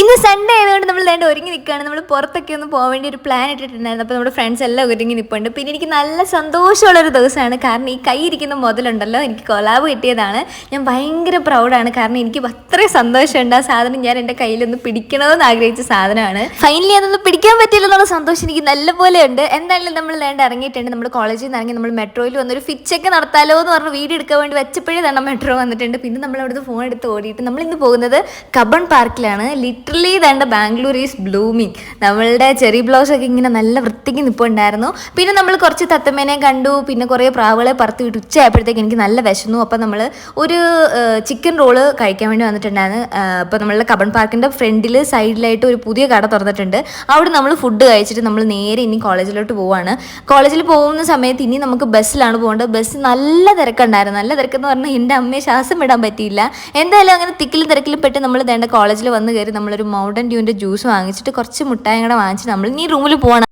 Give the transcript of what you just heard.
ഇന്ന് സൺഡേ ആയതുകൊണ്ട് നമ്മൾ വേണ്ട ഒരുങ്ങി നിൽക്കുകയാണ്. നമ്മൾ പുറത്തൊക്കെ ഒന്ന് പോകാൻ വേണ്ടി ഒരു പ്ലാൻ ഇട്ടിട്ടുണ്ടായിരുന്നു. അപ്പോൾ നമ്മുടെ ഫ്രണ്ട്സ് എല്ലാം ഒരുങ്ങി നിൽപ്പുണ്ട്. പിന്നെ എനിക്ക് നല്ല സന്തോഷമുള്ളൊരു ദിവസമാണ്. കാരണം ഈ കൈ ഇരിക്കുന്ന മുതലുണ്ടല്ലോ, എനിക്ക് കൊലാബ് കിട്ടിയതാണ്. ഞാൻ ഭയങ്കര പ്രൗഡാണ്. കാരണം എനിക്ക് അത്രയും സന്തോഷമുണ്ട്. ആ സാധനം ഞാൻ എൻ്റെ കയ്യിലൊന്ന് പിടിക്കണമെന്ന് ആഗ്രഹിച്ച സാധനമാണ്. ഫൈനലി അതൊന്ന് പിടിക്കാൻ പറ്റിയില്ലെന്നുള്ള സന്തോഷം എനിക്ക് നല്ലപോലെ ഉണ്ട്. എന്തായാലും നമ്മൾ വേണ്ട ഇറങ്ങിയിട്ടുണ്ട്. നമ്മുടെ കോളേജിൽ നിന്ന് ഇറങ്ങി നമ്മൾ മെട്രോയിൽ വന്നൊരു ഫിച്ചൊക്കെ നടത്താലോ എന്ന് പറഞ്ഞ് വീഡിയോ എടുക്കാൻ വേണ്ടി വെച്ചപ്പോഴേ തന്നെ മെട്രോ വന്നിട്ടുണ്ട്. പിന്നെ നമ്മൾ അവിടുന്ന് ഫോൺ എടുത്ത് ഓടിയിട്ട് നമ്മളിന്ന് പോകുന്നത് കബൺ പാർക്കിലാണ്. ലിറ്ററലി വേണ്ട ബാംഗ്ലൂർ ഈസ് ബ്ലൂമിങ്. നമ്മളുടെ ചെറി ബ്ലൗസ് ഒക്കെ ഇങ്ങനെ നല്ല വൃത്തിക്ക് നിൽപ്പുണ്ടായിരുന്നു. പിന്നെ നമ്മൾ കുറച്ച് തത്തമ്മേനെ കണ്ടു. പിന്നെ കുറേ പ്രാവുകളെ പറത്തി വിട്ട് ഉച്ചയായപ്പോഴത്തേക്ക് എനിക്ക് നല്ല വിശന്നു. അപ്പോൾ നമ്മൾ ഒരു ചിക്കൻ റോള് കഴിക്കാൻ വേണ്ടി വന്നിട്ടുണ്ടായിരുന്നു. അപ്പോൾ നമ്മളുടെ കബൺ പാർക്കിൻ്റെ ഫ്രണ്ടിൽ സൈഡിലായിട്ട് ഒരു പുതിയ കട തുറന്നിട്ടുണ്ട്. അവിടെ നമ്മൾ ഫുഡ് കഴിച്ചിട്ട് നമ്മൾ നേരെ ഇനി കോളേജിലോട്ട് പോവാണ്. കോളേജിൽ പോകുന്ന സമയത്ത് ഇനി നമുക്ക് ബസ്സിലാണ് പോകേണ്ടത്. ബസ് നല്ല തിരക്കുണ്ടായിരുന്നു. നല്ല തിരക്കെന്ന് പറഞ്ഞാൽ എൻ്റെ അമ്മയെ ശ്വാസം വിടാൻ പറ്റിയില്ല. എന്തായാലും അങ്ങനെ തിക്കിലും തിരക്കിലും പെട്ട് നമ്മൾ വേണ്ട കോളേജിൽ വന്ന് കയറി നമ്മളൊരു മൗണ്ടൻ ഡ്യൂവിൻ്റെ ജ്യൂസ് വാങ്ങിച്ചിട്ട് കുറച്ച് മുട്ടായും കൂടെ വാങ്ങിച്ചിട്ട് നമ്മൾ ഇനി റൂമിൽ പോകണം.